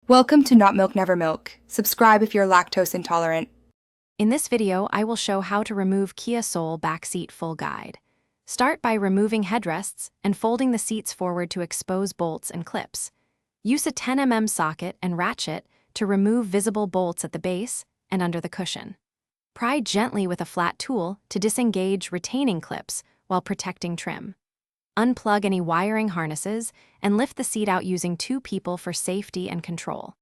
Welcome to Not Milk Never Milk. Subscribe if you're lactose intolerant. In this video, I will show how to remove Kia Soul backseat full guide. Start by removing headrests and folding the seats forward to expose bolts and clips. Use a 10 mm socket and ratchet to remove visible bolts at the base and under the cushion. Pry gently with a flat tool to disengage retaining clips while protecting trim. Unplug any wiring harnesses and lift the seat out using 2 people for safety and control.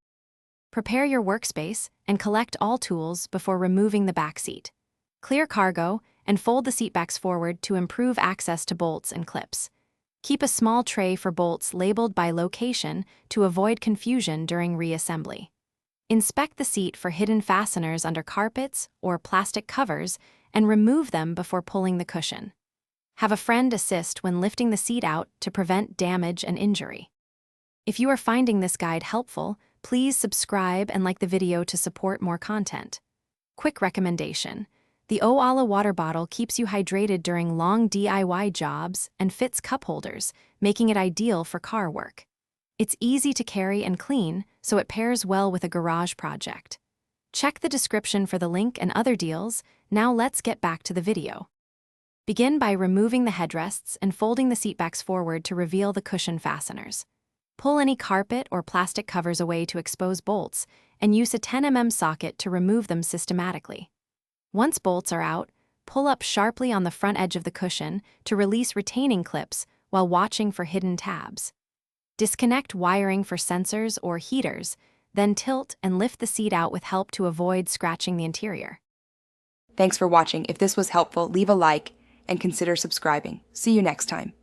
Prepare your workspace and collect all tools before removing the back seat. Clear cargo and fold the seatbacks forward to improve access to bolts and clips. Keep a small tray for bolts labeled by location to avoid confusion during reassembly. Inspect the seat for hidden fasteners under carpets or plastic covers and remove them before pulling the cushion. Have a friend assist when lifting the seat out to prevent damage and injury. If you are finding this guide helpful, please subscribe and like the video to support more content. Quick recommendation: the Oala water bottle keeps you hydrated during long DIY jobs and fits cup holders, making it ideal for car work. It's easy to carry and clean, so it pairs well with a garage project. Check the description for the link and other deals. Now let's get back to the video. Begin by removing the headrests and folding the seatbacks forward to reveal the cushion fasteners. Pull any carpet or plastic covers away to expose bolts, and use a 10 mm socket to remove them systematically. Once bolts are out, pull up sharply on the front edge of the cushion to release retaining clips while watching for hidden tabs. Disconnect wiring for sensors or heaters, then tilt and lift the seat out with help to avoid scratching the interior. Thanks for watching. If this was helpful, leave a like and consider subscribing. See you next time.